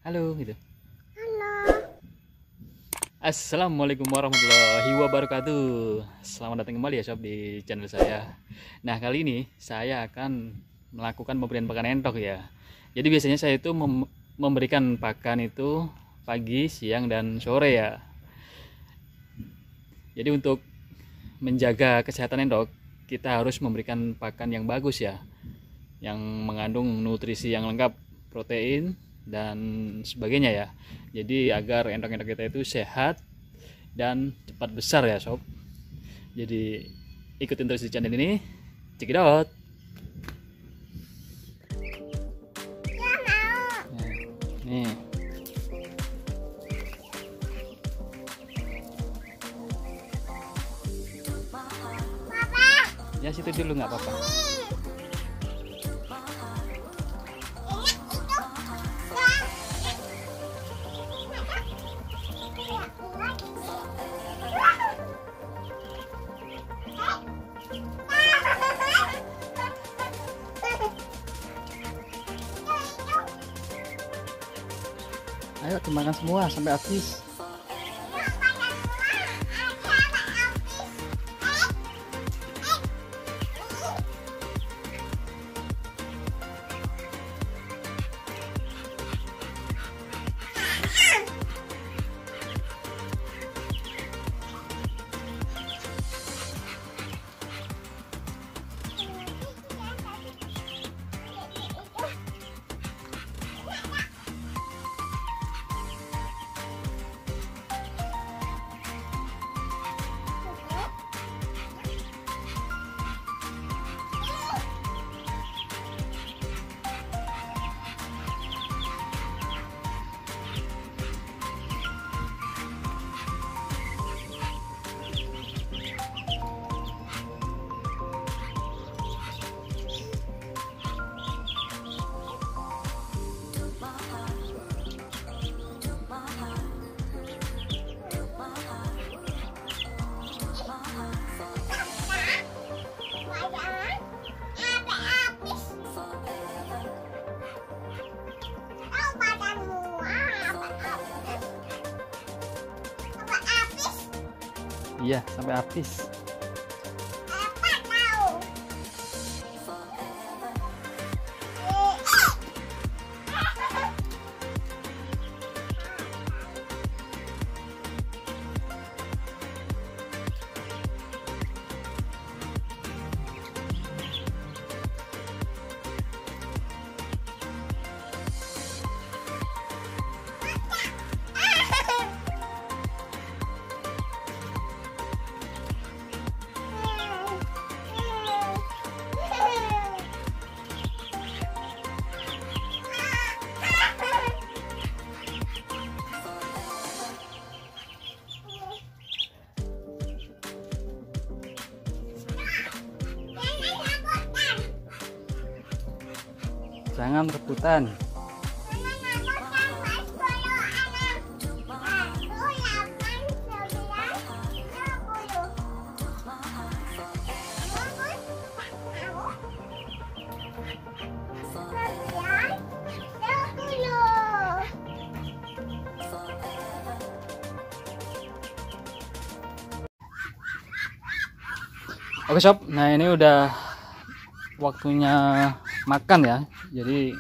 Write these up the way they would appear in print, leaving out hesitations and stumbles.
Halo gitu. Halo. Assalamualaikum warahmatullahi wabarakatuh. Selamat datang kembali ya sob di channel saya. Nah, kali ini saya akan melakukan pemberian pakan entok ya. Jadi biasanya saya itu memberikan pakan itu pagi, siang, dan sore ya. Jadi untuk menjaga kesehatan entok, kita harus memberikan pakan yang bagus ya, yang mengandung nutrisi yang lengkap, protein dan sebagainya ya. Jadi agar entok-entok kita itu sehat dan cepat besar ya sob. Jadi ikutin terus di channel ini. Check it out. Ya mau. Nih. Papa. Ya situ dulu nggak apa-apa. Ayo dimakan semua sampai habis. Iya, sampai habis. Jangan rebutan. Oke sob, nah ini udah waktunya makan ya. Jadi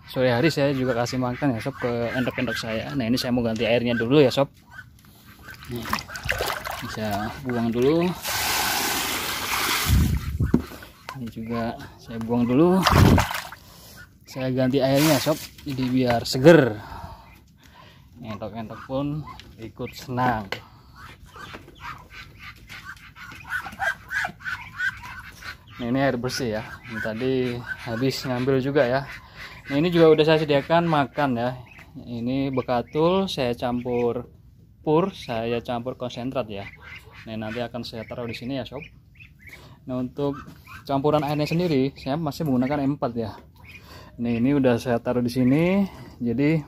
sore hari saya juga kasih makan ya sob ke endok-endok saya. Nah ini saya mau ganti airnya dulu ya sob. Nih, bisa buang dulu. Ini juga saya buang dulu. Saya ganti airnya sob, jadi biar seger. Endok-endok pun ikut senang. Nah, ini air bersih ya. Ini tadi habis ngambil juga ya. Nah, ini juga udah saya sediakan makan ya. Ini bekatul saya campur pur, saya campur konsentrat ya. Nah, nanti akan saya taruh di sini ya sob. Nah, untuk campuran airnya sendiri saya masih menggunakan E4 ya. Nah, ini udah saya taruh di sini. Jadi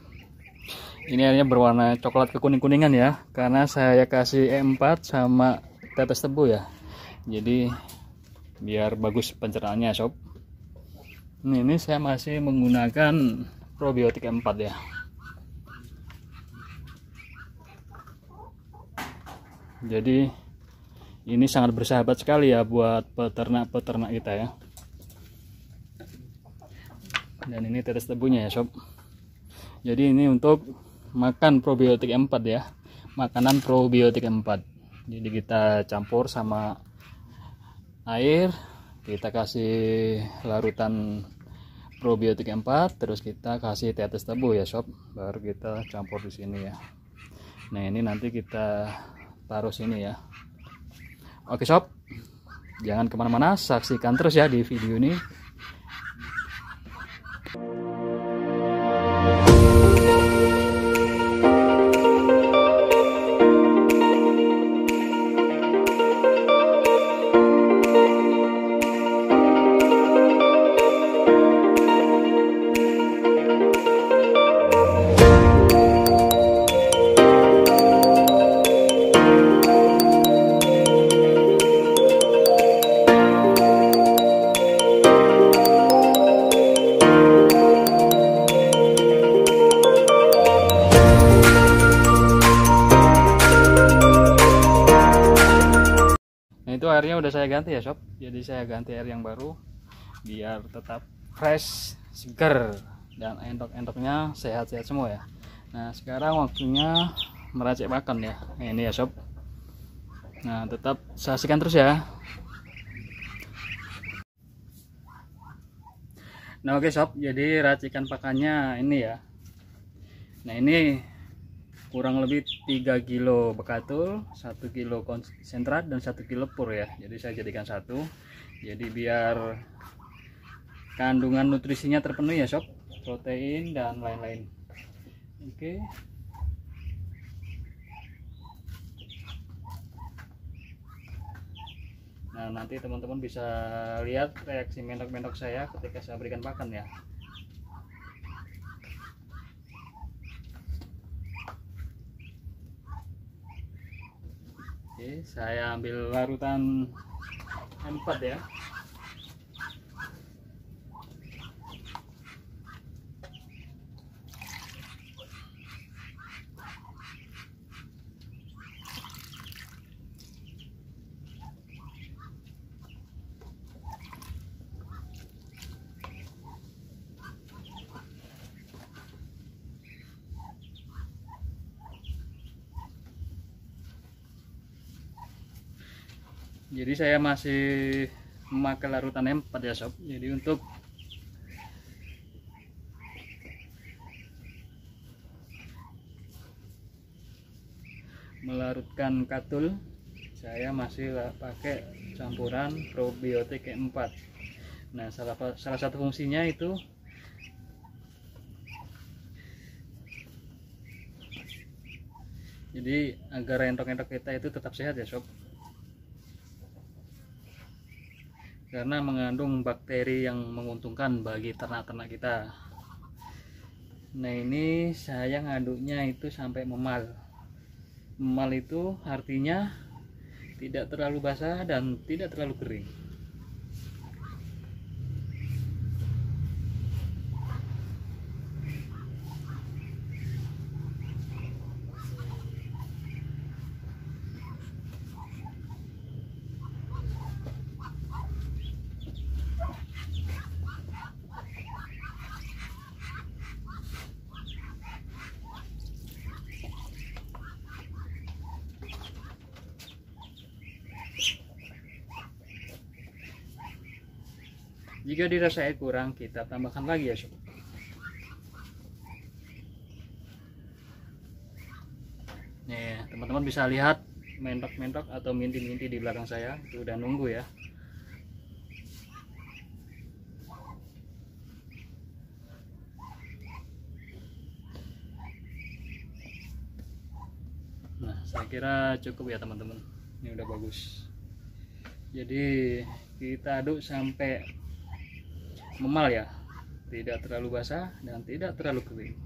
ini airnya berwarna coklat kekuning-kuningan ya, karena saya kasih E4 sama tetes tebu ya. Jadi biar bagus pencernaannya sob. Ini saya masih menggunakan probiotik E4 ya. Jadi ini sangat bersahabat sekali ya buat peternak-peternak kita ya. Dan ini tetes tebunya ya sob. Jadi ini untuk makan probiotik 4 ya, makanan probiotik 4. Jadi kita campur sama air, kita kasih larutan probiotik 4, terus kita kasih tetes tebu ya sob, baru kita campur di sini ya. Nah ini nanti kita taruh sini ya. Oke sob, jangan kemana-mana, saksikan terus ya di video ini. Itu airnya udah saya ganti ya sob, jadi saya ganti air yang baru biar tetap fresh, seger, dan endok-endoknya sehat-sehat semua ya. Nah sekarang waktunya meracik pakan ya. Nah, ini ya sob. Nah tetap saksikan terus ya. Nah oke sob, jadi racikan pakannya ini ya. Nah ini kurang lebih 3 kilo bekatul, 1 kilo konsentrat, dan 1 kilo pur ya. Jadi saya jadikan satu, jadi biar kandungan nutrisinya terpenuhi ya sob, protein dan lain-lain. Oke. Nah nanti teman-teman bisa lihat reaksi mentok-mentok saya ketika saya berikan pakan ya. Oke, saya ambil larutan 4 ya. Jadi saya masih memakai larutan 4 ya sob. Jadi untuk melarutkan katul saya masih pakai campuran probiotik 4. Nah salah satu fungsinya itu jadi agar entok-entok kita itu tetap sehat ya sob, karena mengandung bakteri yang menguntungkan bagi ternak-ternak kita. Nah ini saya ngaduknya itu sampai memal. Memal itu artinya tidak terlalu basah dan tidak terlalu kering. Jika dirasa air kurang, kita tambahkan lagi ya sob. Nih teman-teman bisa lihat mentok-mentok atau minti-minti di belakang saya itu udah nunggu ya. Nah saya kira cukup ya teman-teman, ini udah bagus. Jadi kita aduk sampai memal ya, tidak terlalu basah dan tidak terlalu kering.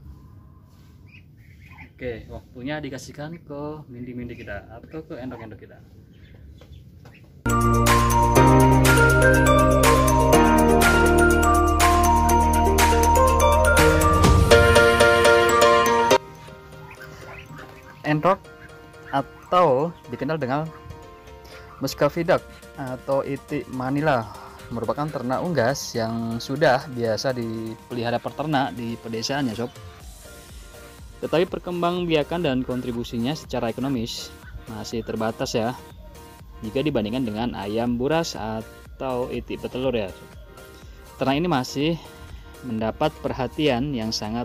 Oke, waktunya dikasihkan ke mindi-mindi kita atau ke endok-endok kita. Endok atau dikenal dengan Muscovy duck atau itik Manila, merupakan ternak unggas yang sudah biasa dipelihara peternak di pedesaan ya sob. Tetapi perkembangbiakan dan kontribusinya secara ekonomis masih terbatas ya, jika dibandingkan dengan ayam buras atau itik petelur ya. Ternak ini masih mendapat perhatian yang sangat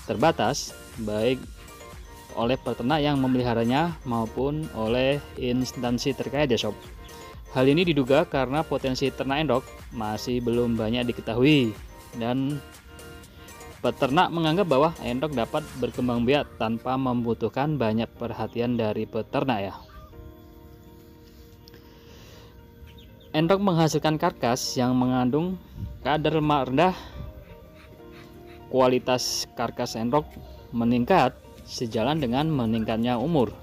terbatas, baik oleh peternak yang memeliharanya maupun oleh instansi terkait ya sob. Hal ini diduga karena potensi ternak endok masih belum banyak diketahui, dan peternak menganggap bahwa endok dapat berkembang biak tanpa membutuhkan banyak perhatian dari peternak ya. Endok menghasilkan karkas yang mengandung kadar lemak rendah. Kualitas karkas endok meningkat sejalan dengan meningkatnya umur.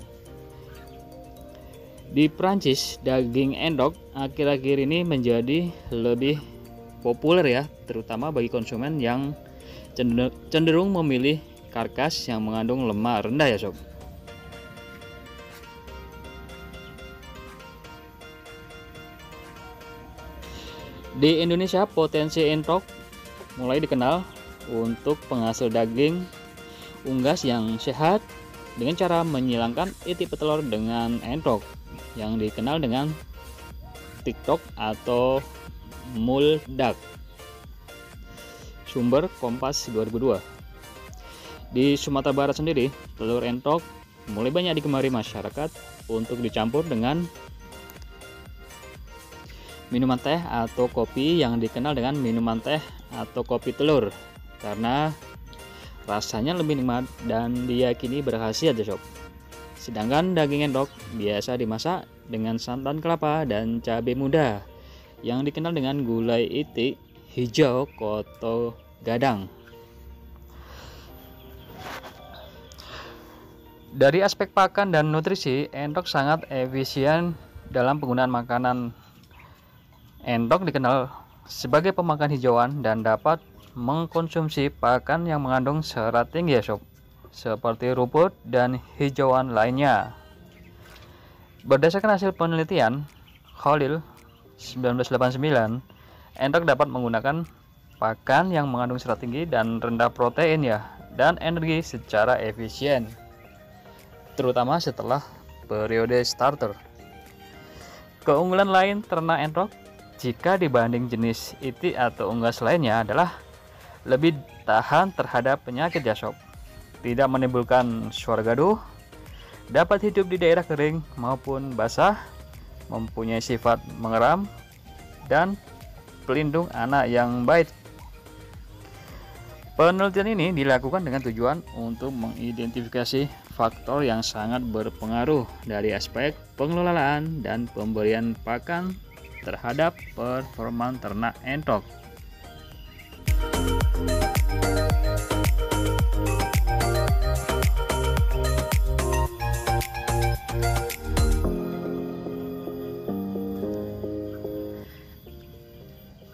Di Prancis, daging endok akhir-akhir ini menjadi lebih populer ya, terutama bagi konsumen yang cenderung memilih karkas yang mengandung lemak rendah ya sob. Di Indonesia, potensi endok mulai dikenal untuk penghasil daging unggas yang sehat dengan cara menyilangkan itik petelur dengan endok yang dikenal dengan TikTok atau muldak. Sumber Kompas 2002. Di Sumatera Barat sendiri, telur entok mulai banyak digemari masyarakat untuk dicampur dengan minuman teh atau kopi yang dikenal dengan minuman teh atau kopi telur, karena rasanya lebih nikmat dan diyakini berkhasiat ya sob. Sedangkan daging endok biasa dimasak dengan santan kelapa dan cabai muda yang dikenal dengan gulai itik hijau koto gadang. Dari aspek pakan dan nutrisi, endok sangat efisien dalam penggunaan makanan. Endok dikenal sebagai pemakan hijauan dan dapat mengkonsumsi pakan yang mengandung serat tinggi ya sob, seperti rumput dan hijauan lainnya. Berdasarkan hasil penelitian Khalil 1989, endok dapat menggunakan pakan yang mengandung serat tinggi dan rendah protein ya, dan energi secara efisien, terutama setelah periode starter. Keunggulan lain ternak endok jika dibanding jenis itik atau unggas lainnya adalah lebih tahan terhadap penyakit ya sob, tidak menimbulkan suara gaduh, dapat hidup di daerah kering maupun basah, mempunyai sifat mengeram, dan pelindung anak yang baik. Penelitian ini dilakukan dengan tujuan untuk mengidentifikasi faktor yang sangat berpengaruh dari aspek pengelolaan dan pemberian pakan terhadap performa ternak endok.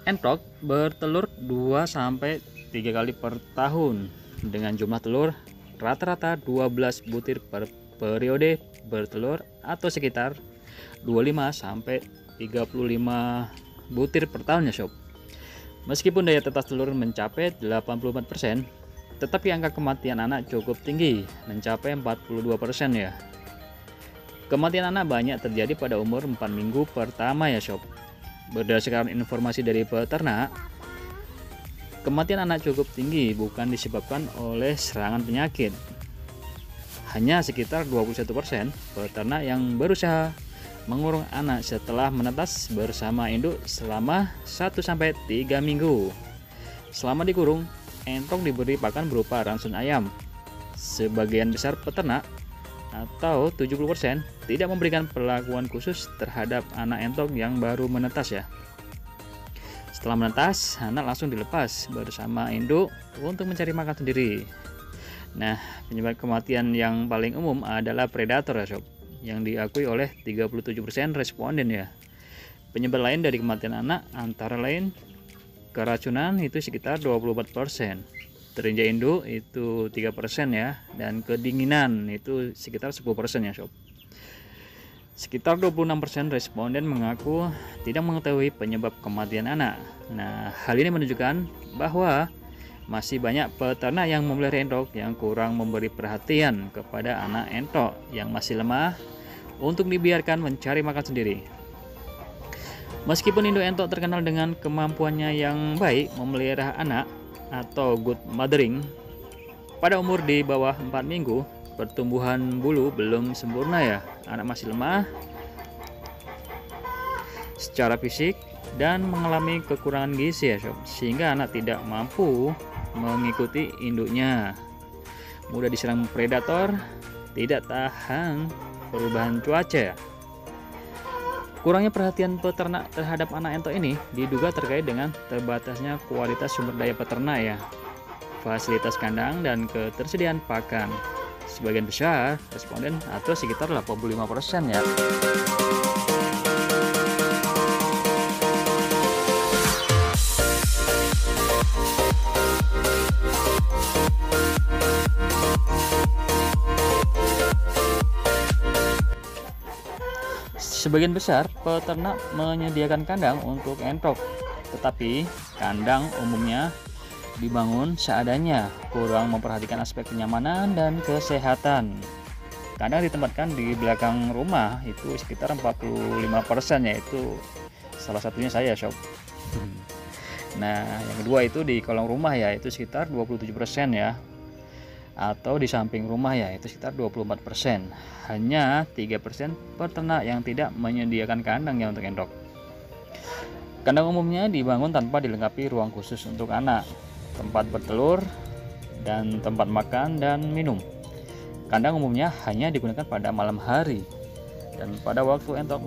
Endok bertelur 2-3 kali per tahun dengan jumlah telur rata-rata 12 butir per periode bertelur atau sekitar 25-35 butir per tahun ya sob. Meskipun daya tetas telur mencapai 84%, tetapi angka kematian anak cukup tinggi, mencapai 42% ya. Kematian anak banyak terjadi pada umur 4 minggu pertama ya sob. Berdasarkan informasi dari peternak, kematian anak cukup tinggi bukan disebabkan oleh serangan penyakit. Hanya sekitar 21% peternak yang berusaha mengurung anak setelah menetas bersama induk selama 1-3 minggu. Selama dikurung, endok diberi pakan berupa rangsun ayam. Sebagian besar peternak atau 70% tidak memberikan perlakuan khusus terhadap anak endok yang baru menetas ya. Setelah menetas, anak langsung dilepas bersama induk untuk mencari makan sendiri. Nah, penyebab kematian yang paling umum adalah predator ya sob, yang diakui oleh 37% responden ya. Penyebab lain dari kematian anak antara lain keracunan itu sekitar 24%, terinjak induk itu 3% ya, dan kedinginan itu sekitar 10% ya sob. Sekitar 26% responden mengaku tidak mengetahui penyebab kematian anak. Nah, hal ini menunjukkan bahwa masih banyak peternak yang memelihara entok yang kurang memberi perhatian kepada anak entok yang masih lemah untuk dibiarkan mencari makan sendiri. Meskipun induk entok terkenal dengan kemampuannya yang baik memelihara anak atau good mothering, pada umur di bawah 4 minggu, pertumbuhan bulu belum sempurna ya. Anak masih lemah secara fisik dan mengalami kekurangan gizi ya sob, sehingga anak tidak mampu mengikuti induknya, mudah diserang predator, tidak tahan perubahan cuaca. Kurangnya perhatian peternak terhadap anak entok ini diduga terkait dengan terbatasnya kualitas sumber daya peternak ya, fasilitas kandang dan ketersediaan pakan. Sebagian besar responden atau sekitar 85% ya. Sebagian besar peternak menyediakan kandang untuk entok, tetapi kandang umumnya dibangun seadanya, kurang memperhatikan aspek kenyamanan dan kesehatan. Kandang ditempatkan di belakang rumah itu sekitar 45%, yaitu salah satunya saya sob. Nah, yang kedua itu di kolong rumah ya, itu sekitar 27% ya, atau di samping rumah ya, itu sekitar 24%. Hanya 3% peternak yang tidak menyediakan kandang ya untuk entok. Kandang umumnya dibangun tanpa dilengkapi ruang khusus untuk anak, tempat bertelur, dan tempat makan dan minum. Kandang umumnya hanya digunakan pada malam hari dan pada waktu entok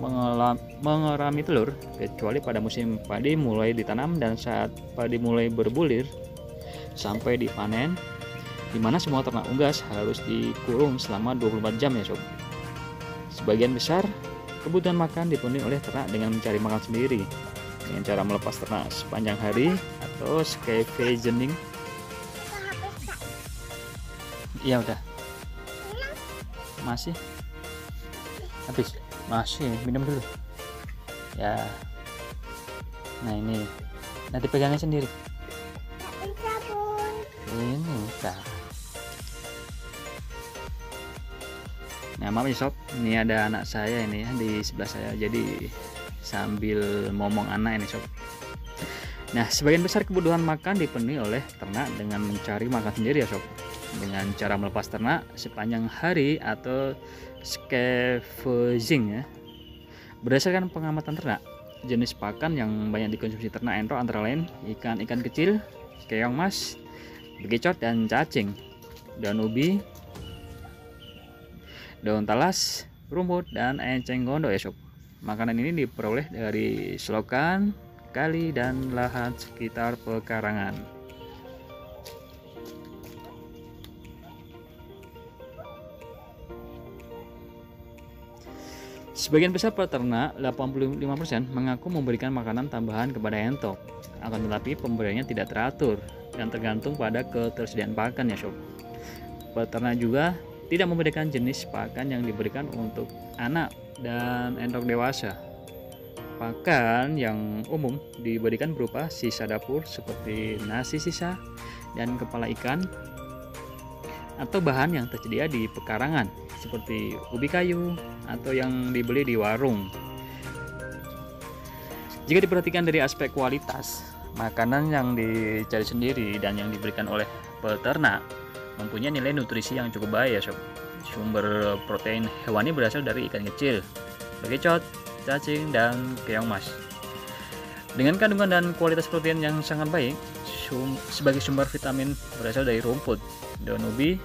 mengerami telur, kecuali pada musim padi mulai ditanam dan saat padi mulai berbulir sampai dipanen, di mana semua ternak unggas harus dikurung selama 24 jam ya sob. Sebagian besar kebutuhan makan dipenuhi oleh ternak dengan mencari makan sendiri dengan cara melepas ternak sepanjang hari atau scavenging. Iya udah. Masih? Habis? Masih, minum dulu. Ya. Nah ini, nanti pegangnya sendiri. Ini enggak. Nah maaf ya sob, ini ada anak saya ini ya di sebelah saya, jadi sambil ngomong anak ini sob. Nah sebagian besar kebutuhan makan dipenuhi oleh ternak dengan mencari makan sendiri ya sob, dengan cara melepas ternak sepanjang hari atau scavenging ya. Berdasarkan pengamatan ternak, jenis pakan yang banyak dikonsumsi ternak entok antara lain ikan-ikan kecil, keong mas, bekicot dan cacing, daun ubi, daun talas, rumput, dan enceng gondok ya sob. Makanan ini diperoleh dari selokan, kali, dan lahan sekitar pekarangan. Sebagian besar peternak, 85%, mengaku memberikan makanan tambahan kepada entok. Akan tetapi pemberiannya tidak teratur dan tergantung pada ketersediaan pakan ya sob. Peternak juga tidak membedakan jenis pakan yang diberikan untuk anak dan entok dewasa. Pakan yang umum diberikan berupa sisa dapur seperti nasi sisa dan kepala ikan, atau bahan yang tersedia di pekarangan seperti ubi kayu atau yang dibeli di warung. Jika diperhatikan dari aspek kualitas, makanan yang dicari sendiri dan yang diberikan oleh peternak mempunyai nilai nutrisi yang cukup baik ya sob. Sumber protein hewani berasal dari ikan kecil, bekicot, cacing, dan keong mas. Dengan kandungan dan kualitas protein yang sangat baik, sebagai sumber vitamin berasal dari rumput, daun ubi,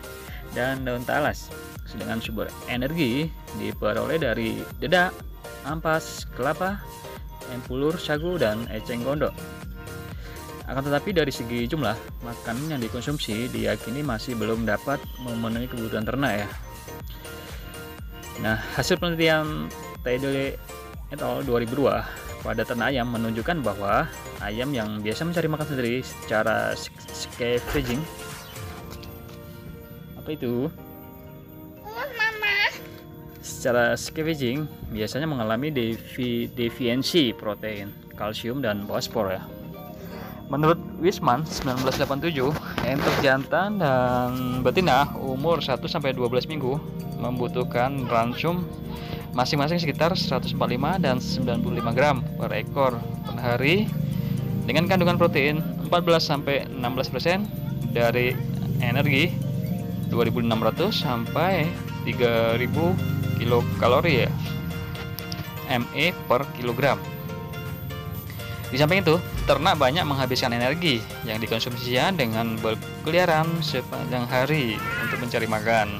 dan daun talas. Sedangkan sumber energi diperoleh dari dedak, ampas, kelapa, empulur, sagu, dan eceng gondok. Akan tetapi dari segi jumlah makanan yang dikonsumsi diyakini masih belum dapat memenuhi kebutuhan ternak ya. Nah, hasil penelitian Taylor et al. 2002 pada ternak ayam menunjukkan bahwa ayam yang biasa mencari makan sendiri secara scavenging, apa itu? Mama. secara scavenging biasanya mengalami defiensi protein, kalsium dan fosfor ya. Menurut Wisman 1987, entok jantan dan betina umur 1-12 minggu membutuhkan ransum masing-masing sekitar 145 dan 95 gram per ekor per hari dengan kandungan protein 14-16% dari energi 2600 sampai 3000 kilokalori ya, ME per kilogram. Di samping itu, ternak banyak menghabiskan energi yang dikonsumsinya dengan berkeliaran sepanjang hari untuk mencari makan.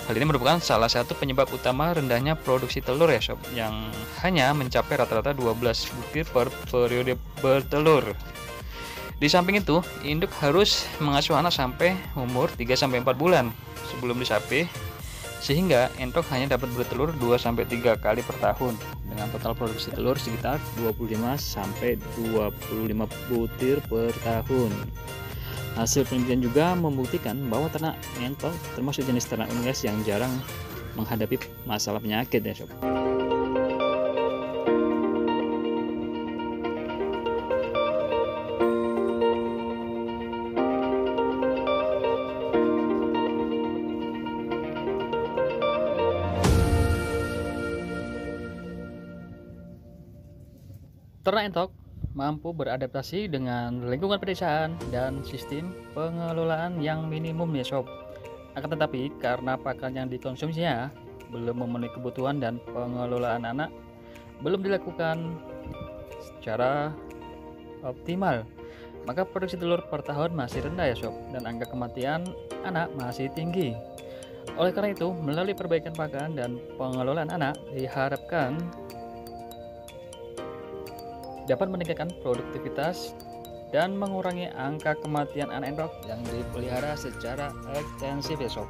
Hal ini merupakan salah satu penyebab utama rendahnya produksi telur ya sob, yang hanya mencapai rata-rata 12 butir per periode bertelur. Di samping itu, induk harus mengasuh anak sampai umur 3-4 bulan sebelum disapi, sehingga entok hanya dapat bertelur 2-3 kali per tahun dengan total produksi telur sekitar 25-25 butir per tahun. Hasil penelitian juga membuktikan bahwa ternak entok termasuk jenis ternak unggas yang jarang menghadapi masalah penyakit ya sob. Ternak entok mampu beradaptasi dengan lingkungan pedesaan dan sistem pengelolaan yang minimum ya sob. Akan tetapi karena pakan yang dikonsumsinya belum memenuhi kebutuhan dan pengelolaan anak belum dilakukan secara optimal, maka produksi telur per tahun masih rendah ya sob, dan angka kematian anak masih tinggi. Oleh karena itu, melalui perbaikan pakan dan pengelolaan anak diharapkan dapat meningkatkan produktivitas dan mengurangi angka kematian anak entok yang dipelihara secara ekstensif ya sob.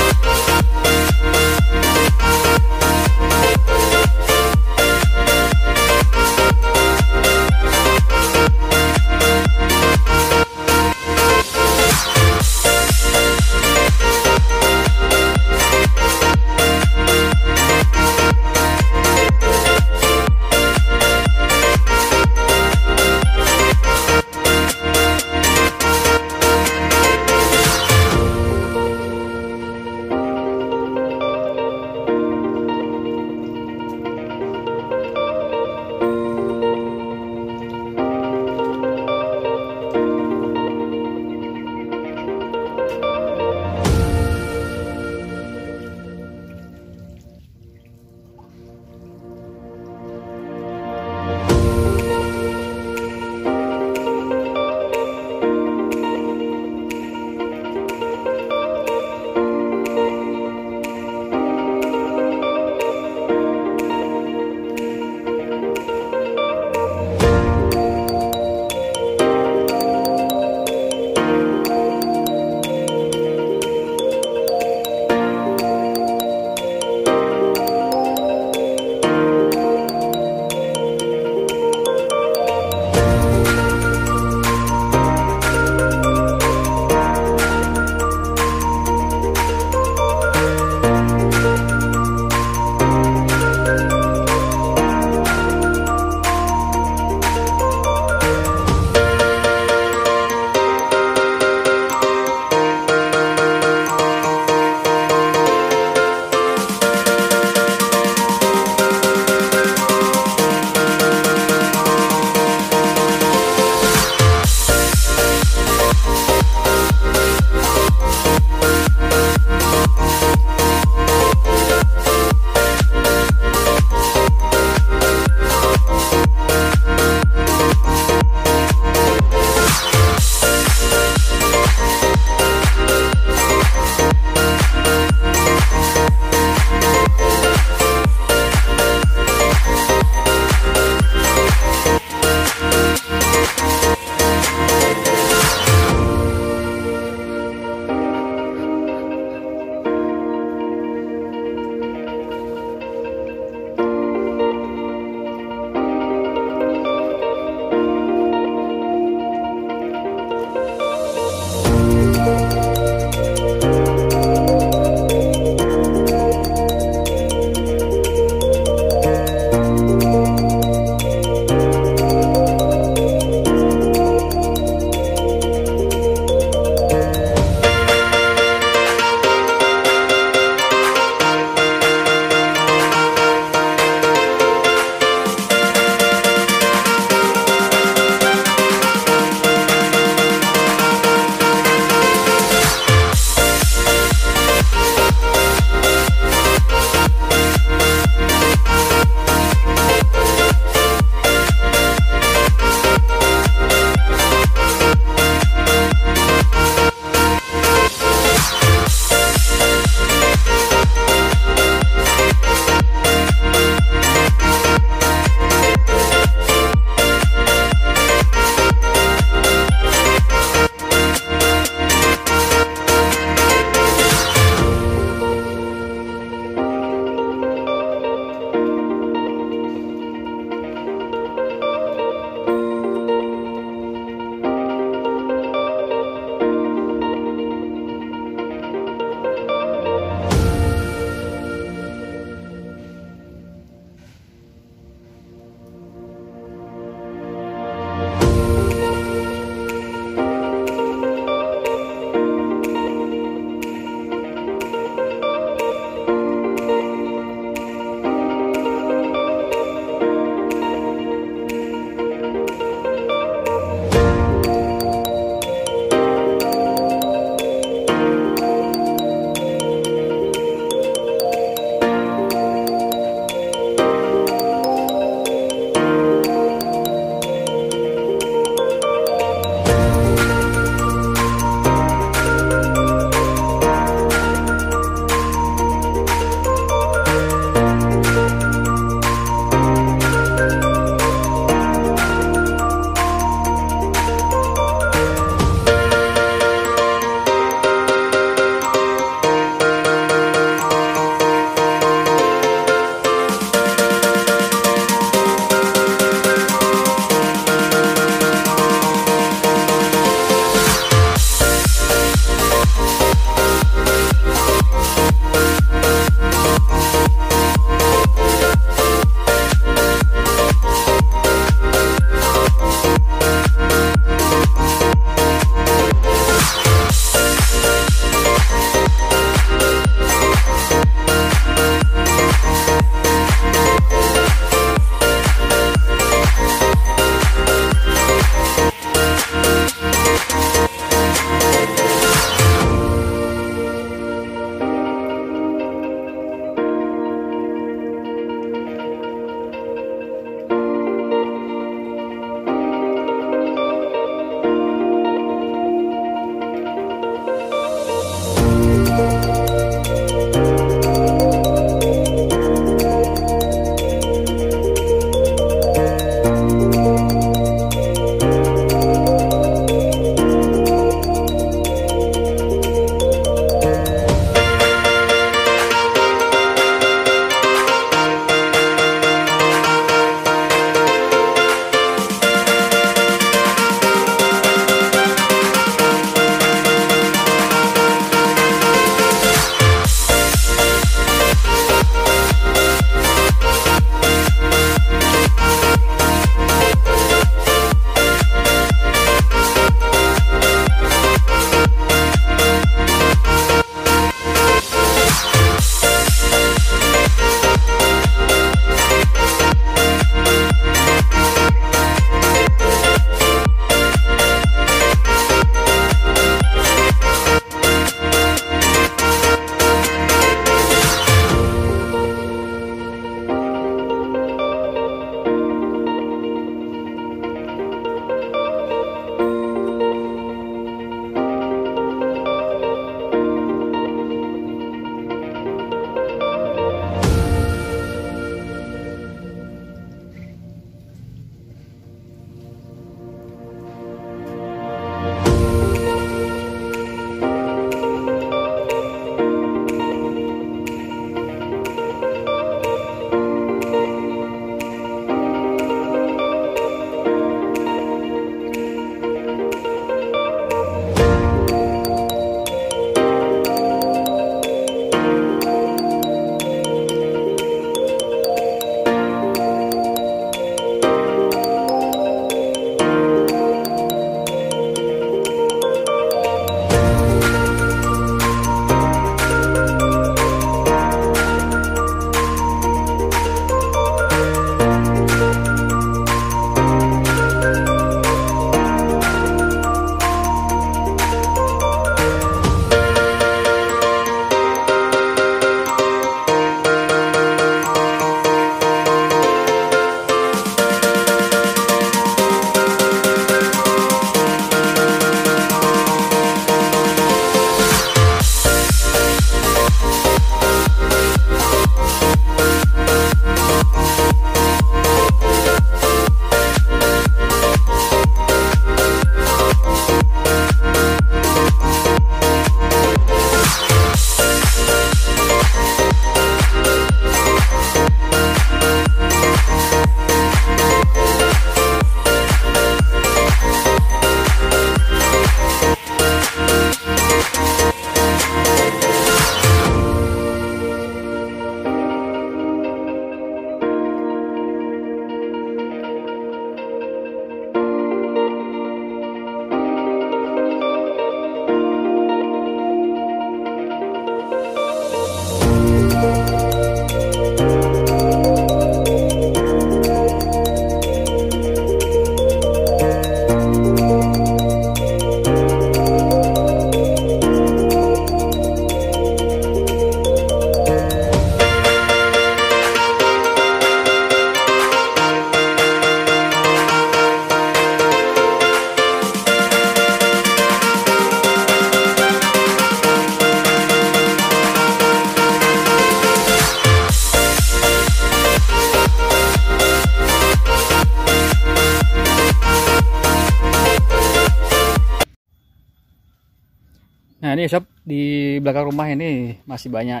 Nah ini sob, di belakang rumah ini masih banyak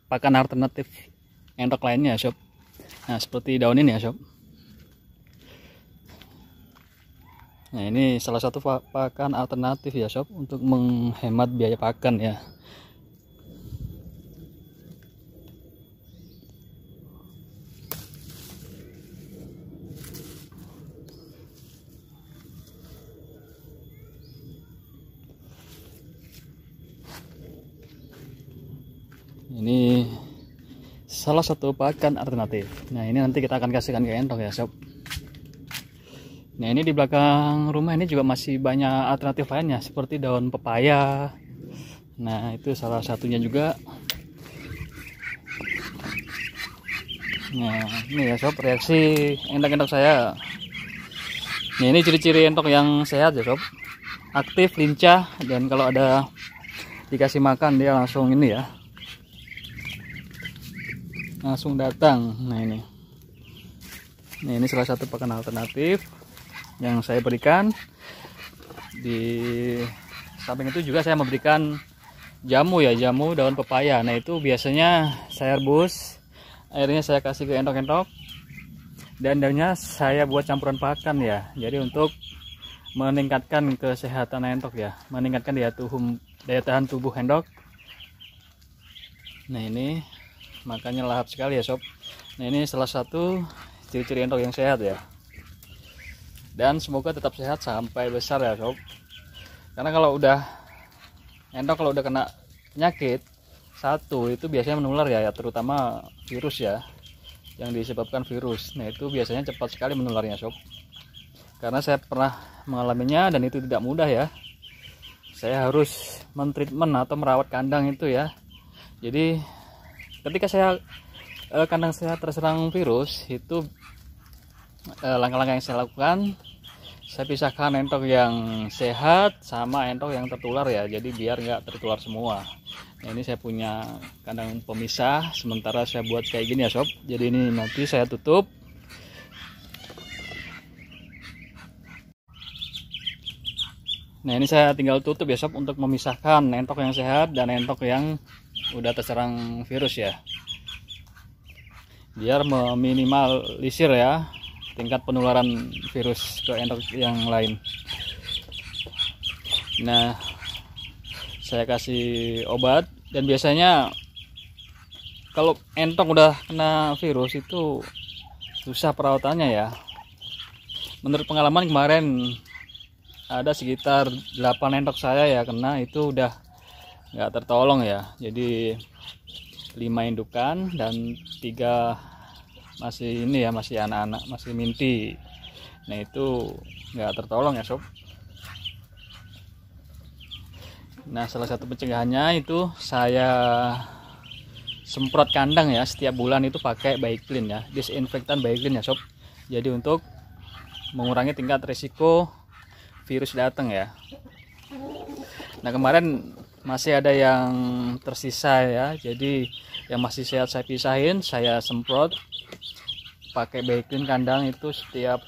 pakan alternatif entok lainnya sob. Nah seperti daun ini ya sob. Nah ini salah satu pakan alternatif ya sob, untuk menghemat biaya pakan ya. Ini salah satu pakan alternatif. Nah ini nanti kita akan kasihkan ke entok ya sob. Nah ini di belakang rumah ini juga masih banyak alternatif lainnya, seperti daun pepaya. Nah itu salah satunya juga. Nah ini ya sob, reaksi entok-entok saya. Nah ini ciri-ciri entok yang sehat ya sob, aktif, lincah, dan kalau ada dikasih makan dia langsung ini ya, langsung datang. Nah ini salah satu pakan alternatif yang saya berikan. Di samping itu juga saya memberikan jamu ya, jamu daun pepaya. Nah itu biasanya saya rebus, airnya saya kasih ke entok-entok, dan daunnya saya buat campuran pakan ya. Jadi untuk meningkatkan kesehatan entok ya, meningkatkan daya tahan tubuh entok. Nah ini makanya lahap sekali ya sob. Nah ini salah satu ciri-ciri entok yang sehat ya, dan semoga tetap sehat sampai besar ya sob. Karena kalau udah entok, kalau udah kena penyakit satu itu biasanya menular ya, terutama virus ya, yang disebabkan virus. Nah itu biasanya cepat sekali menularnya sob, karena saya pernah mengalaminya dan itu tidak mudah ya. Saya harus mentreatment atau merawat kandang itu ya. Jadi ketika kandang saya terserang virus, itu langkah-langkah yang saya lakukan, saya pisahkan entok yang sehat sama entok yang tertular ya, jadi biar nggak tertular semua. Nah ini saya punya kandang pemisah, sementara saya buat kayak gini ya sob. Jadi ini nanti saya tutup. Nah ini saya tinggal tutup ya sob, untuk memisahkan entok yang sehat dan entok yang udah terserang virus ya, biar meminimalisir ya tingkat penularan virus ke entok yang lain. Nah saya kasih obat, dan biasanya kalau entok udah kena virus itu susah perawatannya ya. Menurut pengalaman kemarin ada sekitar 8 entok saya ya kena, itu udah nggak tertolong ya. Jadi 5 indukan dan 3 masih ini ya, masih anak-anak, masih minti. Nah itu nggak tertolong ya sob. Nah salah satu pencegahannya itu saya semprot kandang ya, setiap bulan itu pakai Baiklin ya, disinfektan Baiklin ya sob. Jadi untuk mengurangi tingkat risiko virus datang ya. Nah kemarin masih ada yang tersisa ya, jadi yang masih sehat saya pisahin, saya semprot pakai Baiklin kandang itu setiap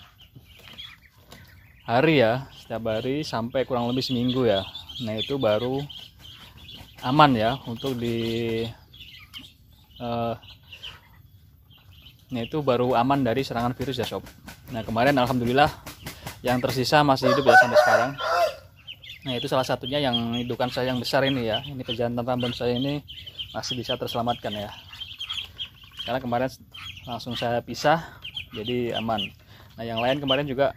hari ya, setiap hari sampai kurang lebih seminggu ya. Nah itu baru aman ya untuk nah itu baru aman dari serangan virus ya sob. Nah kemarin alhamdulillah yang tersisa masih hidup ya sampai sekarang. Nah itu salah satunya yang indukan saya yang besar ini ya, ini pejantan Rambon saya ini masih bisa terselamatkan ya, karena kemarin langsung saya pisah jadi aman. Nah yang lain kemarin juga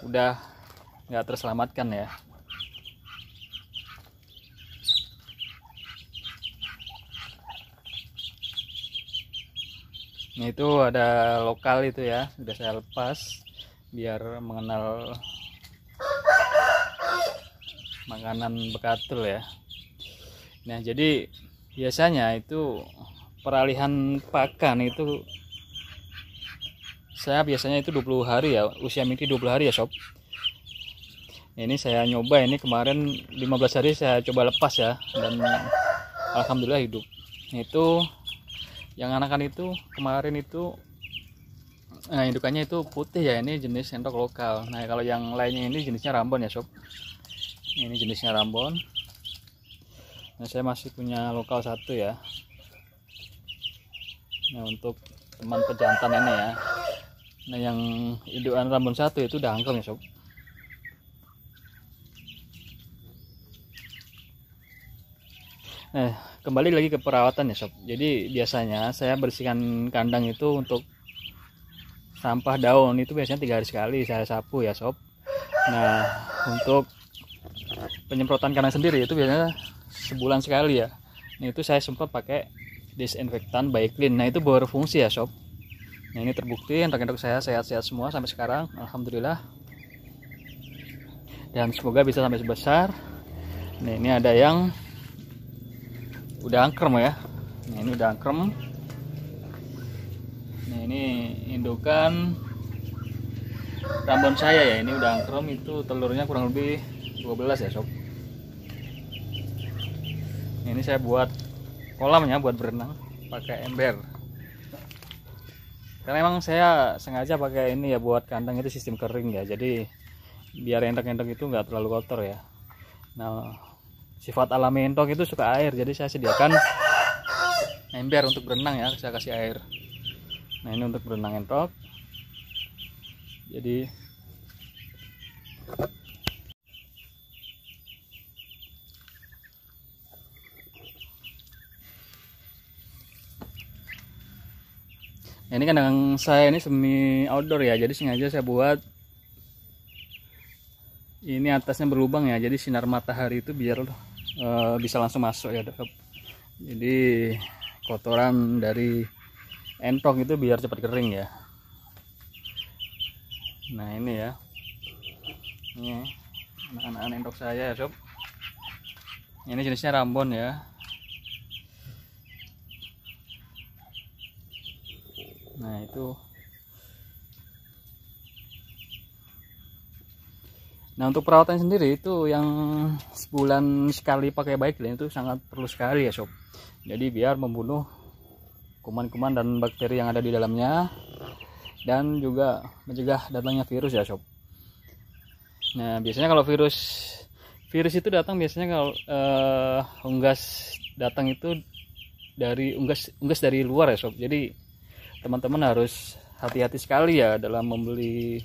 udah nggak terselamatkan ya. Nah itu ada lokal itu ya, sudah saya lepas biar mengenal makanan bekatul ya. Nah jadi biasanya itu peralihan pakan itu saya biasanya itu 20 hari ya, usia mimpi 20 hari ya sob. Ini saya nyoba, ini kemarin 15 hari saya coba lepas ya, dan alhamdulillah hidup. Itu yang anakan itu kemarin itu, nah indukannya itu putih ya, ini jenis entok lokal. Nah kalau yang lainnya ini jenisnya Rambon ya sob, ini jenisnya Rambon. Nah, saya masih punya lokal satu ya. Nah, untuk teman pejantan ini ya. Nah, yang indukan Rambon satu itu udah angkel ya sob. Nah, kembali lagi ke perawatan ya sob. Jadi biasanya saya bersihkan kandang itu untuk sampah daun itu biasanya 3 hari sekali saya sapu ya sob. Nah, untuk penyemprotan kandang sendiri itu biasanya sebulan sekali ya. Nah, itu saya semprot pakai disinfektan by clean. Nah, itu berfungsi ya sob. Nah, ini terbukti entok-entok saya sehat-sehat semua sampai sekarang, alhamdulillah. Dan semoga bisa sampai sebesar. Nah, ini ada yang udah angkrem ya. Nah, ini udah angkrem. Nah, ini indukan Rambon saya ya, ini udah angkrem, itu telurnya kurang lebih 12 ya sob. Nah, ini saya buat kolamnya buat berenang pakai ember. Karena emang saya sengaja pakai ini ya buat kandang itu sistem kering ya, jadi biar entok-entok itu nggak terlalu kotor ya. Nah, sifat alami entok itu suka air, jadi saya sediakan ember untuk berenang ya, saya kasih air. Nah, ini untuk berenang entok. Jadi nah, ini kandang saya ini semi outdoor ya, jadi sengaja saya buat ini atasnya berlubang ya, jadi sinar matahari itu biar bisa langsung masuk ya. Jadi kotoran dari entok itu biar cepat kering ya. Nah, ini ya, ini anak-anak entok saya ya sob. Ini jenisnya Rambon ya. Nah, itu. Nah, untuk perawatan sendiri itu yang sebulan sekali pakai Baiklin itu sangat perlu sekali ya sob. Jadi biar membunuh kuman-kuman dan bakteri yang ada di dalamnya, dan juga mencegah datangnya virus ya sob. Nah, biasanya kalau virus itu datang biasanya kalau unggas datang itu dari unggas dari luar ya sob. Jadi teman-teman harus hati-hati sekali ya dalam membeli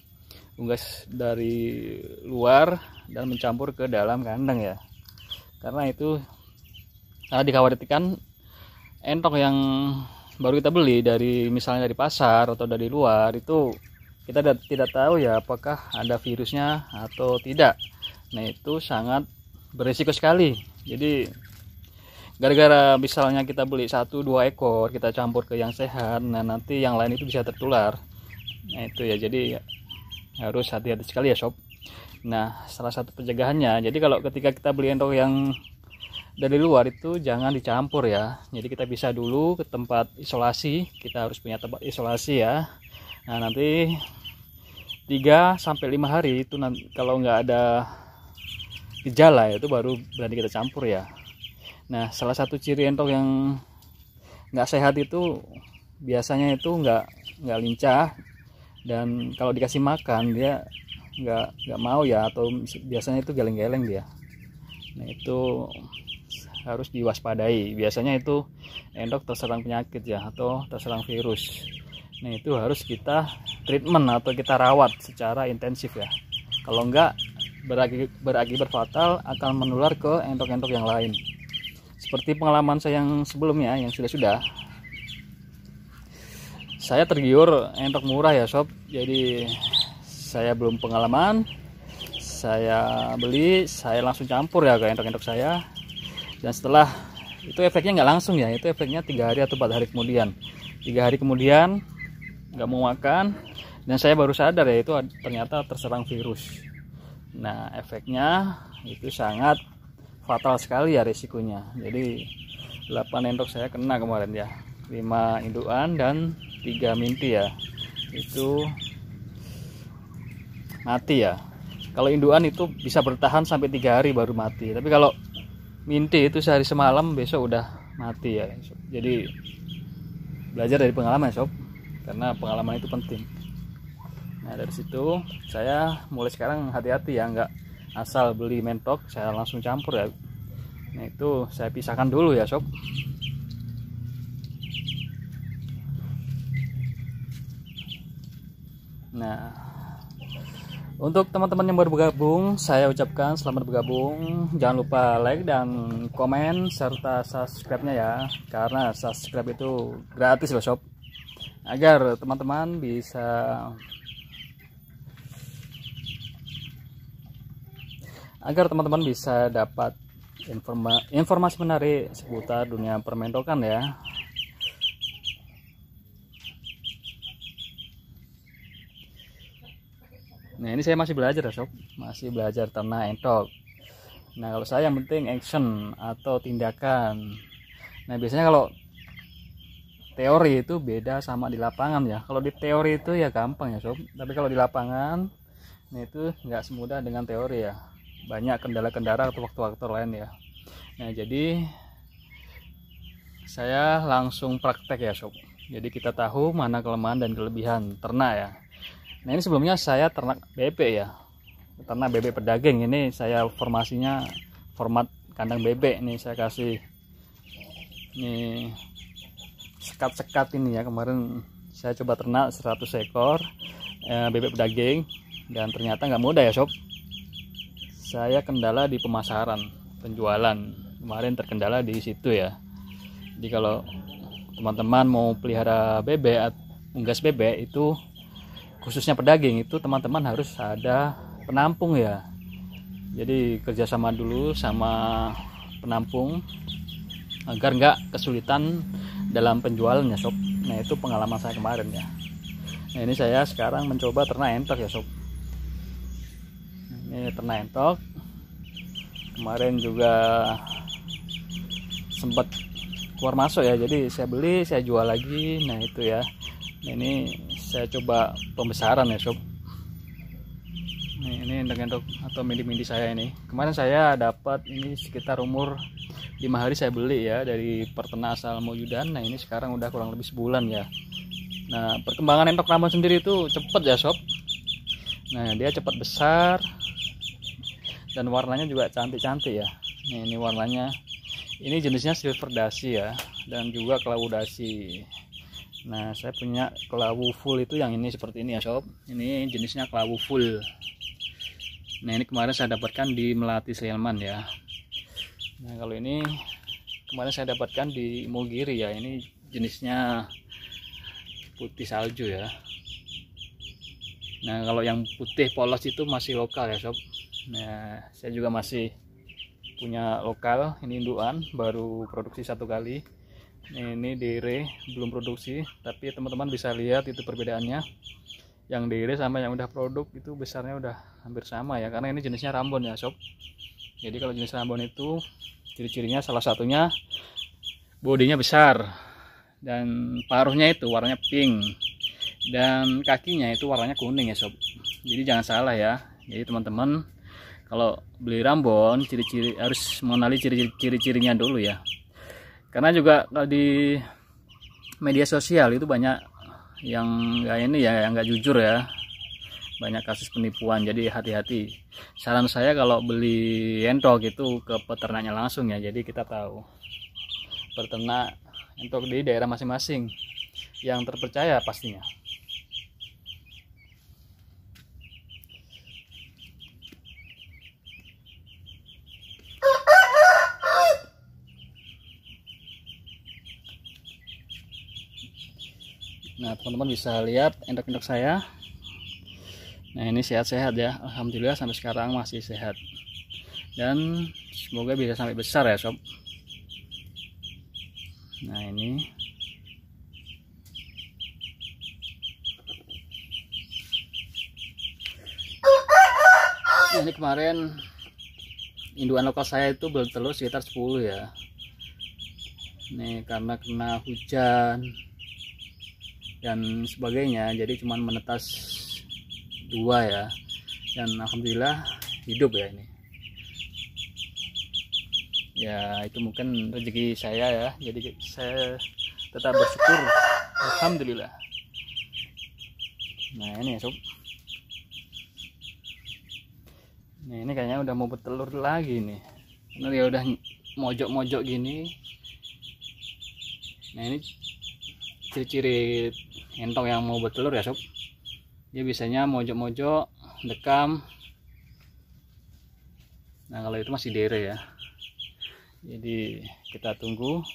unggas dari luar dan mencampur ke dalam kandang ya, karena itu sangat dikhawatirkan entok yang baru kita beli dari misalnya dari pasar atau dari luar itu kita tidak tahu ya apakah ada virusnya atau tidak. Nah, itu sangat berisiko sekali. Jadi gara-gara misalnya kita beli 1-2 ekor kita campur ke yang sehat, nah nanti yang lain itu bisa tertular. Nah, itu ya, jadi harus hati-hati sekali ya sob. Nah, salah satu pencegahannya, jadi kalau ketika kita beli entok yang dari luar itu jangan dicampur ya. Jadi kita bisa dulu ke tempat isolasi, kita harus punya tempat isolasi ya. Nah, nanti 3-5 hari itu nanti kalau nggak ada gejala itu baru berani kita campur ya. Nah, salah satu ciri entok yang nggak sehat itu biasanya itu nggak lincah, dan kalau dikasih makan dia nggak mau ya, atau biasanya itu geleng-geleng dia. Nah, itu harus diwaspadai. Biasanya itu entok terserang penyakit ya, atau terserang virus. Nah, itu harus kita treatment atau kita rawat secara intensif ya. Kalau enggak berakibat fatal, akan menular ke entok-entok yang lain. Seperti pengalaman saya yang sebelumnya, yang sudah-sudah, saya tergiur entok murah ya sob. Jadi saya belum pengalaman, saya beli, saya langsung campur ya ke entok-entok saya. Dan setelah itu efeknya nggak langsung ya, itu efeknya 3 hari atau 4 hari kemudian. 3 hari kemudian nggak mau makan, dan saya baru sadar ya itu ternyata terserang virus. Nah, efeknya itu sangat fatal sekali ya risikonya. Jadi 8 entok saya kena kemarin ya, 5 indukan dan 3 minti ya, itu mati ya. Kalau indukan itu bisa bertahan sampai 3 hari baru mati, tapi kalau minti itu sehari semalam besok udah mati ya. Jadi belajar dari pengalaman sob, karena pengalaman itu penting. Nah, dari situ saya mulai sekarang hati-hati ya, nggak asal beli mentok saya langsung campur ya. Nah itu saya pisahkan dulu ya sob. Nah untuk teman-teman yang baru bergabung, saya ucapkan selamat bergabung. Jangan lupa like dan komen serta subscribe-nya ya, karena subscribe itu gratis loh sob. Agar teman-teman bisa dapat informasi menarik seputar dunia permentokan ya. Nah ini saya masih belajar ya sob, masih belajar ternak entok. Nah kalau saya yang penting action atau tindakan. Nah biasanya kalau teori itu beda sama di lapangan ya. Kalau di teori itu ya gampang ya sob, tapi kalau di lapangan nah itu nggak semudah dengan teori ya. Banyak kendala-kendala atau faktor-faktor lain ya. Nah jadi saya langsung praktek ya sob. Jadi kita tahu mana kelemahan dan kelebihan ternak ya. Nah ini sebelumnya saya ternak bebek ya, ternak bebek pedaging. Ini saya formasinya format kandang bebek. Nih saya kasih nih sekat-sekat ini ya. Kemarin saya coba ternak 100 ekor bebek pedaging dan ternyata nggak mudah ya sob. Saya kendala di pemasaran, penjualan. Kemarin terkendala di situ ya. Jadi kalau teman-teman mau pelihara bebek, unggas bebek itu khususnya pedaging itu teman-teman harus ada penampung ya. Jadi kerjasama dulu sama penampung agar nggak kesulitan dalam penjualannya sob. Nah itu pengalaman saya kemarin ya. Nah ini saya sekarang mencoba ternak entok ya sob. Ini ternak entok. Kemarin juga sempat keluar masuk ya. Jadi saya beli, saya jual lagi. Nah itu ya. Nah, ini saya coba pembesaran ya sob. Ini entok-entok atau mindi-mindi saya ini. Kemarin saya dapat ini sekitar umur 5 hari saya beli ya dari peternak asal Mojudaan. Nah ini sekarang udah kurang lebih sebulan ya. Nah perkembangan entok Rambon sendiri itu cepet ya sob. Nah dia cepat besar dan warnanya juga cantik-cantik ya. Nah ini warnanya, ini jenisnya silver dasi ya, dan juga kelabu dasi. Nah saya punya kelabu full itu yang ini seperti ini ya sob. Ini jenisnya kelabu full. Nah ini kemarin saya dapatkan di Melati Selman ya. Nah kalau ini kemarin saya dapatkan di Mogiri ya. Ini jenisnya putih salju ya. Nah kalau yang putih polos itu masih lokal ya sob. Nah saya juga masih punya lokal. Ini indukan baru produksi 1 kali. Ini dire belum produksi, tapi teman-teman bisa lihat itu perbedaannya. Yang dire sama yang udah produk itu besarnya udah hampir sama ya, karena ini jenisnya Rambon ya sob. Jadi kalau jenis Rambon itu ciri-cirinya salah satunya bodinya besar dan paruhnya itu warnanya pink dan kakinya itu warnanya kuning ya sob. Jadi jangan salah ya. Jadi teman-teman kalau beli Rambon ciri-ciri harus mengenali ciri-cirinya dulu ya. Karena juga kalau di media sosial itu banyak yang nggak ini ya, yang nggak jujur ya, banyak kasus penipuan. Jadi hati-hati. Saran saya kalau beli entok itu ke peternaknya langsung ya. Jadi kita tahu peternak entok di daerah masing-masing yang terpercaya pastinya. Nah teman-teman bisa lihat entok-entok saya. Nah ini sehat-sehat ya, alhamdulillah sampai sekarang masih sehat. Dan semoga bisa sampai besar ya sob. Nah ini kemarin indukan lokal saya itu bertelur sekitar 10 ya. Nih karena kena hujan dan sebagainya, jadi cuman menetas 2 ya, dan alhamdulillah hidup ya ini ya. Itu mungkin rezeki saya ya, jadi saya tetap bersyukur, alhamdulillah. Nah ini ya sob. Nah ini kayaknya udah mau bertelur lagi nih, karena dia udah mojok-mojok gini. Nah ini ciri-ciri entok yang mau bertelur ya sob. Dia biasanya mojok-mojok, dekam. Nah kalau itu masih dere ya. Jadi kita tunggu.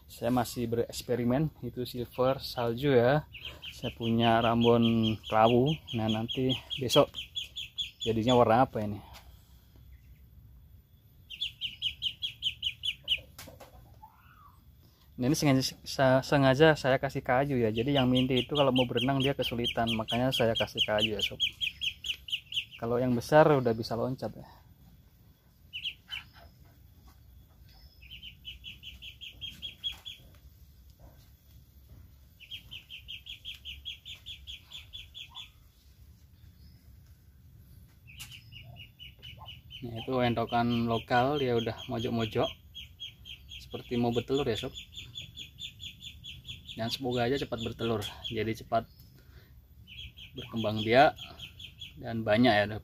Saya masih bereksperimen. Itu silver salju ya. Saya punya rambon kelabu. Nah nanti besok jadinya warna apa ini. Nah, ini sengaja saya kasih kayu ya. Jadi yang minti itu kalau mau berenang dia kesulitan. Makanya saya kasih kayu ya sob. Kalau yang besar udah bisa loncat ya. Nah, itu entokan lokal, dia udah mojok-mojok seperti mau bertelur ya sob. Dan semoga aja cepat bertelur, jadi cepat berkembang biak dan banyak ya sob.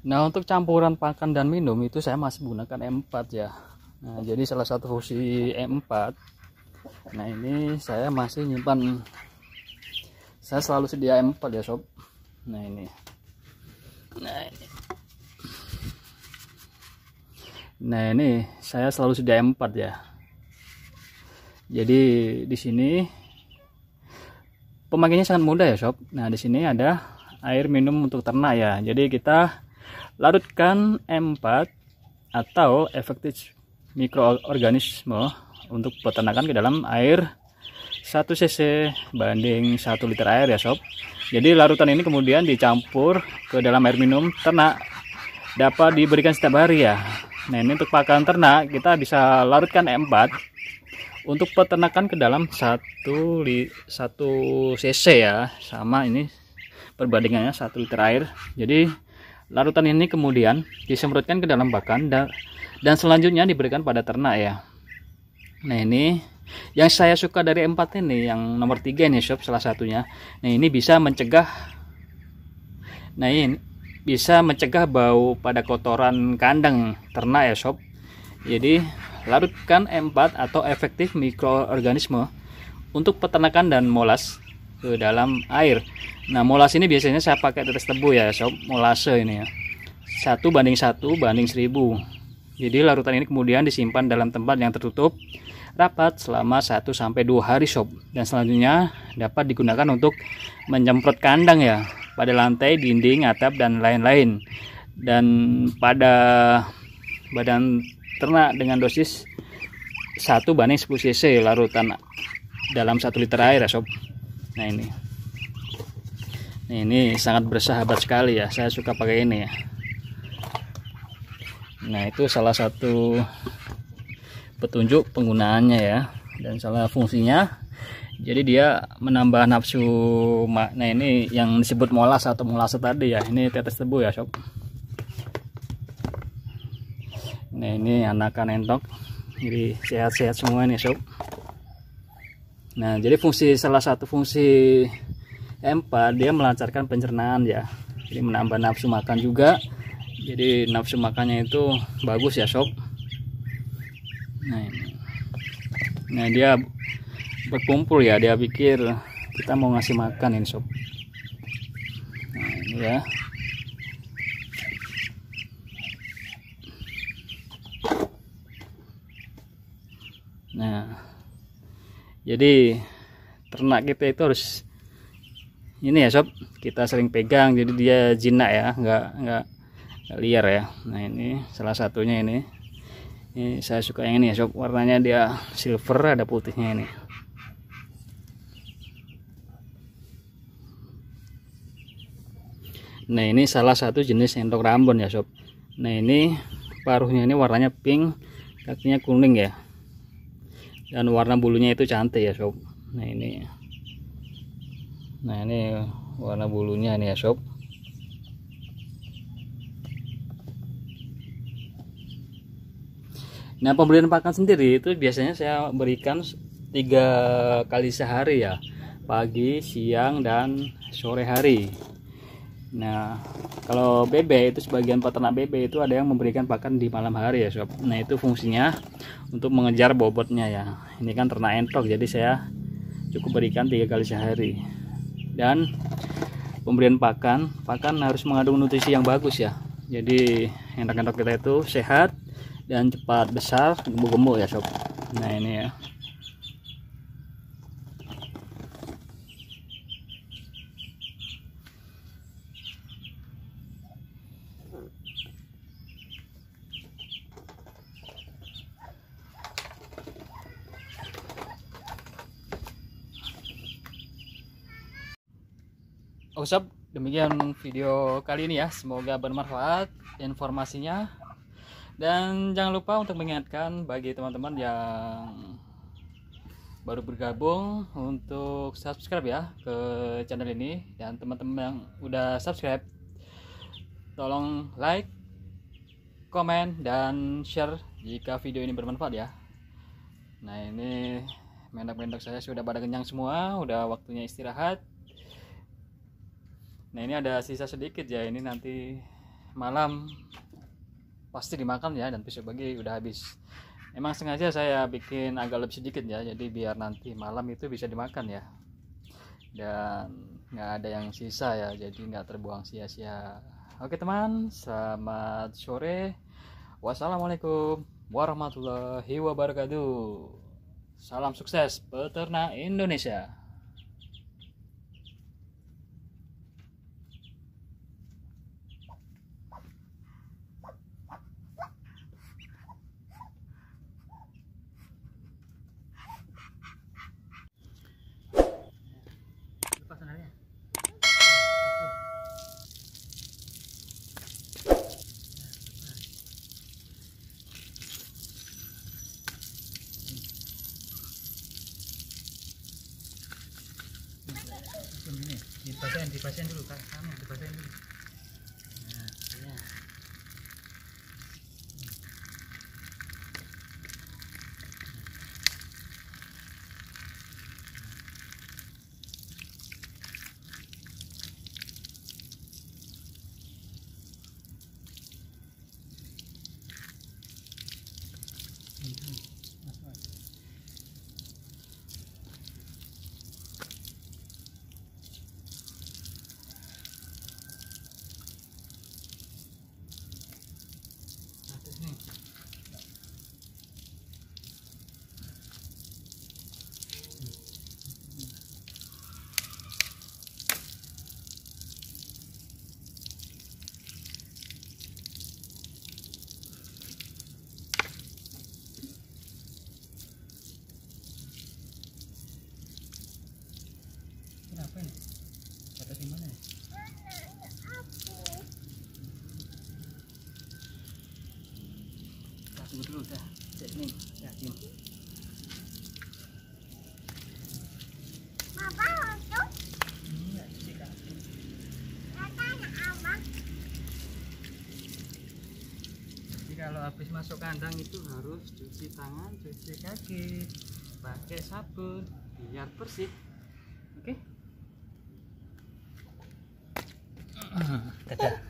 Nah untuk campuran pakan dan minum itu saya masih menggunakan M4 ya. Nah jadi salah satu fungsi M4. Nah ini saya masih nyimpan. Saya selalu sedia M4 ya sob. Nah ini. Nah ini saya selalu sedia M4 ya. Jadi di sini pemakaiannya sangat mudah ya sob. Nah di sini ada air minum untuk ternak ya. Jadi kita larutkan M4 atau efektif mikroorganisme untuk peternakan ke dalam air 1 cc banding 1 liter air ya sob. Jadi larutan ini kemudian dicampur ke dalam air minum ternak, dapat diberikan setiap hari ya. Nah ini untuk pakan ternak kita bisa larutkan M4 untuk peternakan ke dalam 1 cc ya, sama ini perbandingannya 1 liter air. Jadi larutan ini kemudian disemprotkan ke dalam pakan dan selanjutnya diberikan pada ternak ya. Nah ini yang saya suka dari M4 ini, yang nomor 3 ini sob, salah satunya. Nah ini bisa mencegah bau pada kotoran kandang ternak ya sob. Jadi larutkan M4 atau efektif mikroorganisme untuk peternakan dan molas ke dalam air. Nah molas ini biasanya saya pakai tetes tebu ya sob, molase ini ya, 1 banding 1000. Jadi larutan ini kemudian disimpan dalam tempat yang tertutup rapat selama 1-2 hari sob, dan selanjutnya dapat digunakan untuk menyemprot kandang ya, pada lantai, dinding, atap dan lain-lain, dan pada badan ternak dengan dosis 1 banding 10 cc larutan dalam 1 liter air ya sob. Nah ini sangat bersahabat sekali ya, saya suka pakai ini ya. Nah itu salah satu petunjuk penggunaannya ya, dan salah fungsinya. Jadi dia menambah nafsu. Nah ini yang disebut molas atau molase tadi ya, ini tetes tebu ya sob. Nah ini anakan entok, jadi sehat-sehat semua nih sob. Nah jadi salah satu fungsi M4, dia melancarkan pencernaan ya, jadi menambah nafsu makan juga. Jadi nafsu makannya itu bagus ya sob. Nah dia berkumpul ya, dia pikir kita mau ngasih makan ini sob. Nah ini ya. Nah jadi ternak kita itu harus ini ya sob, kita sering pegang jadi dia jinak ya, nggak liar ya. Nah ini salah satunya ini saya suka yang ini ya sob, warnanya dia silver, ada putihnya ini. Nah ini salah satu jenis entok Rambon ya sob. Nah ini paruhnya ini warnanya pink, kakinya kuning ya, dan warna bulunya itu cantik ya sob. Nah ini warna bulunya nih ya sob. Nah pemberian pakan sendiri itu biasanya saya berikan 3 kali sehari ya, pagi, siang, dan sore hari. Nah kalau bebek itu, sebagian peternak bebek itu ada yang memberikan pakan di malam hari ya sob. Nah itu fungsinya untuk mengejar bobotnya ya. Ini kan ternak entok, jadi saya cukup berikan 3 kali sehari. Dan pemberian pakan harus mengandung nutrisi yang bagus ya. Jadi entok-entok kita itu sehat dan cepat besar, gemuk-gemuk ya sob. Nah ini ya. Oke sob, demikian video kali ini ya. Semoga bermanfaat informasinya. Dan jangan lupa untuk mengingatkan bagi teman-teman yang baru bergabung untuk subscribe ya ke channel ini. Dan teman-teman yang udah subscribe, tolong like, komen, dan share jika video ini bermanfaat ya. Nah ini mendok-mendok saya sudah pada kenyang semua, udah waktunya istirahat. Nah ini ada sisa sedikit ya, ini nanti malam pasti dimakan ya, dan besok pagi udah habis. Emang sengaja saya bikin agak lebih sedikit ya, jadi biar nanti malam itu bisa dimakan ya, dan nggak ada yang sisa ya, jadi nggak terbuang sia-sia. Oke teman, selamat sore. Wassalamualaikum warahmatullahi wabarakatuh. Salam sukses peternak Indonesia. Dibasahin dulu kan, dibasahin dulu. Nah, ya. Kenapa ini? Kata di mana? Tunggu dulu dah. Cek nih, yakin. Papa untuk Iya, cuci kaki. katanya apa? Jadi kalau habis masuk kandang itu harus cuci tangan, cuci kaki, pakai sabun biar bersih. Oke?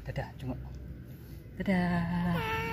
Dadah, cuma. Dadah.